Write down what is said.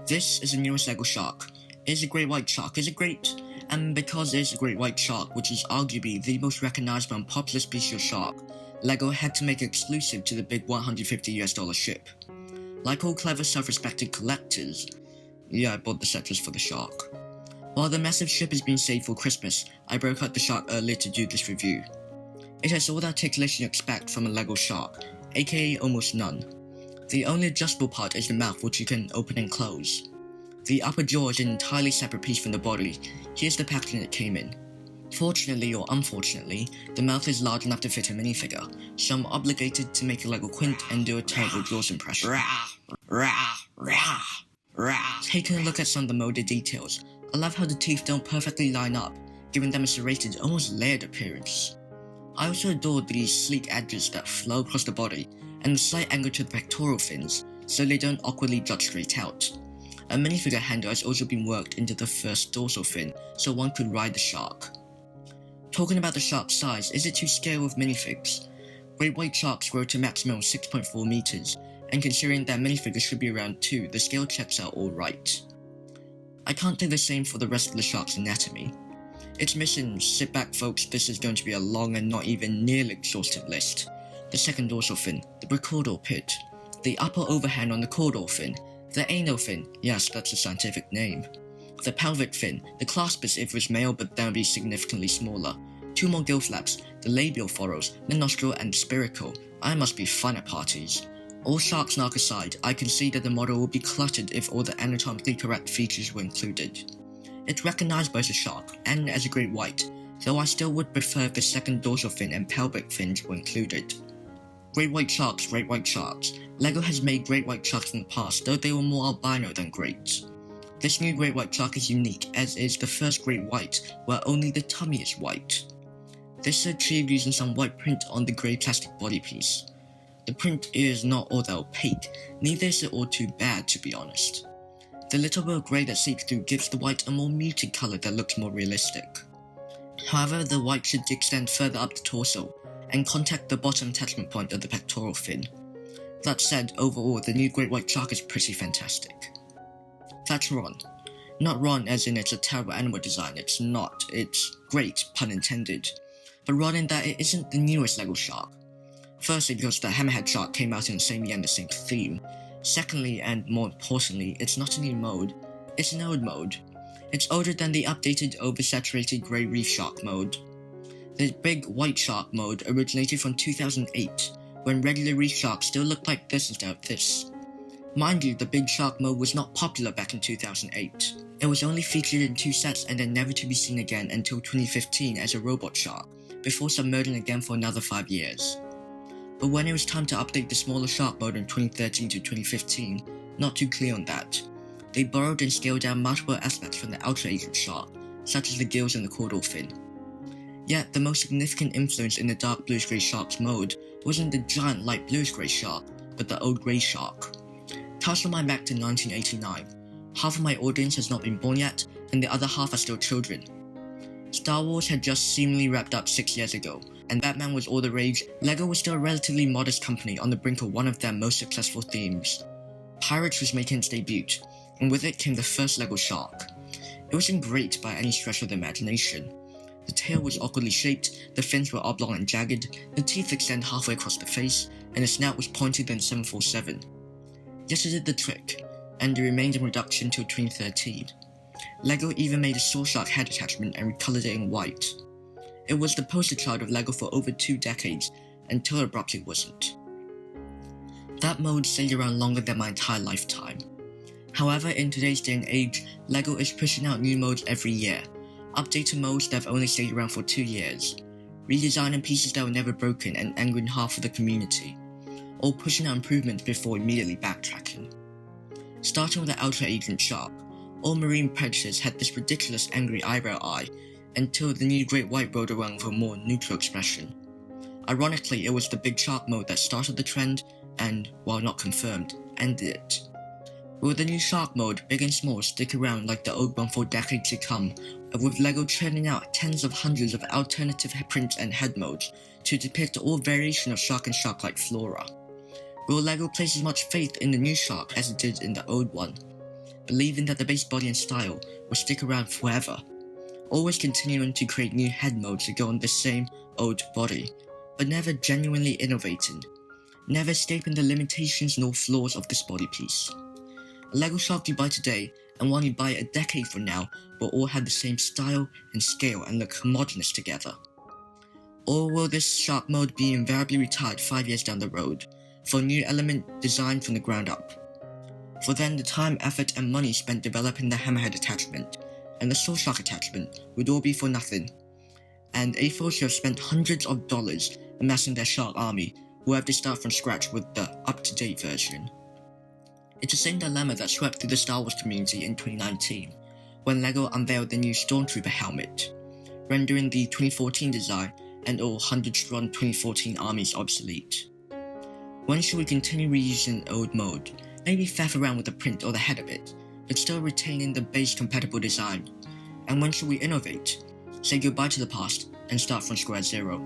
This is the newest LEGO shark. It is a great white shark. Is it great? And because it is a great white shark, which is arguably the most recognizable and popular species of shark, LEGO had to make it exclusive to the big $150 ship. Like all clever self-respecting collectors, yeah, I bought the set just for the shark. While the massive ship is being saved for Christmas, I broke out the shark earlier to do this review. It has all the articulation you expect from a LEGO shark, aka almost none. The only adjustable part is the mouth, which you can open and close. The upper jaw is an entirely separate piece from the body. Here's the packaging it came in. Fortunately or unfortunately, the mouth is large enough to fit a minifigure, so I'm obligated to make a LEGO Quint and do a terrible Jaws impression. Taking a look at some of the molded details, I love how the teeth don't perfectly line up, giving them a serrated, almost layered appearance. I also adore these sleek edges that flow across the body, and the slight angle to the pectoral fins, so they don't awkwardly jut straight out. A minifigure handle has also been worked into the first dorsal fin, so one could ride the shark. Talking about the shark's size, is it to scale with minifigs? Great white sharks grow to a maximum of 6.4 meters, and considering that minifigures should be around 2, the scale checks out alright. I can't do the same for the rest of the shark's anatomy. It's missing, sit back folks, this is going to be a long and not even nearly exhaustive list. The second dorsal fin, the precaudal pit, the upper overhand on the caudal fin, the anal fin, yes, that's a scientific name, the pelvic fin, the claspus if it was male but that would be significantly smaller, 2 more gill flaps, the labial furrows, the nostril and the spiracle. I must be fun at parties. All shark snark aside, I can see that the model would be cluttered if all the anatomically correct features were included. It's recognizable as a shark, and as a great white, though I still would prefer if the second dorsal fin and pelvic fins were included. Great white sharks, great white sharks. LEGO has made great white sharks in the past, though they were more albino than great. This new great white shark is unique, as is the first great white, where only the tummy is white. This is achieved using some white print on the grey plastic body piece. The print is not all that opaque, neither is it all too bad to be honest. The little bit of grey that seeps through gives the white a more muted colour that looks more realistic. However, the white should extend further up the torso, and contact the bottom attachment point of the pectoral fin. That said, overall the new great white shark is pretty fantastic. That's Ron. Not Ron as in it's a terrible animal design, it's not, it's great, pun intended. But Ron in that it isn't the newest LEGO shark. Firstly because the hammerhead shark came out in the same year and the same theme. Secondly, and more importantly, it's not a new mode, it's an old mode. It's older than the updated oversaturated grey reef shark mode. The big white shark mode originated from 2008, when regular reef sharks still looked like this instead of this. Mind you, the big shark mode was not popular back in 2008. It was only featured in 2 sets and then never to be seen again until 2015 as a robot shark, before submerging again for another 5 years. But when it was time to update the smaller shark mode in 2013 to 2015, not too clear on that. They borrowed and scaled down multiple aspects from the Ultra Agent shark, such as the gills and the caudal fin. Yet, the most significant influence in the dark bluish-grey shark's mode wasn't the giant light bluish-grey shark, but the old grey shark. Cast your mind back to 1989. Half of my audience has not been born yet, and the other half are still children. Star Wars had just seemingly wrapped up 6 years ago, and Batman was all the rage. LEGO was still a relatively modest company on the brink of one of their most successful themes. Pirates was making its debut, and with it came the first LEGO shark. It wasn't great by any stretch of the imagination. The tail was awkwardly shaped, the fins were oblong and jagged, the teeth extend halfway across the face, and the snout was pointed than 747. Yes, it did the trick, and it remained in production till 2013. LEGO even made a saw shark head attachment and recolored it in white. It was the poster child of LEGO for over 2 decades, until it abruptly wasn't. That mode stayed around longer than my entire lifetime. However, in today's day and age, LEGO is pushing out new modes every year, updated modes that have only stayed around for 2 years, redesigning pieces that were never broken and angering half of the community, or pushing out improvements before immediately backtracking. Starting with the Ultra Agent shark, all marine predators had this ridiculous angry eyebrow eye, until the new great white rolled around with a more neutral expression. Ironically, it was the big shark mode that started the trend, and, while not confirmed, ended it. Will the new shark mode, big and small, stick around like the old one for decades to come, with LEGO churning out tens of hundreds of alternative prints and head modes to depict all variation of shark and shark-like flora? Will LEGO place as much faith in the new shark as it did in the old one? believing that the base body and style will stick around forever, always continuing to create new head modes to go on the same old body, but never genuinely innovating, never escaping the limitations nor flaws of this body piece. A LEGO Shark you buy today and one you buy a decade from now will all have the same style and scale and look homogeneous together. Or will this shark mode be invariably retired 5 years down the road for a new element designed from the ground up? For then the time, effort and money spent developing the hammerhead attachment and the soul shark attachment would all be for nothing, and AFOS who have spent hundreds of dollars amassing their shark army will have to start from scratch with the up-to-date version. It's the same dilemma that swept through the Star Wars community in 2019, when LEGO unveiled the new Stormtrooper helmet, rendering the 2014 design and all 100-strong 2014 armies obsolete. When should we continue reusing old mode, maybe faff around with the print or the head of it, but still retaining the base compatible design? And when should we innovate, say goodbye to the past, and start from square zero?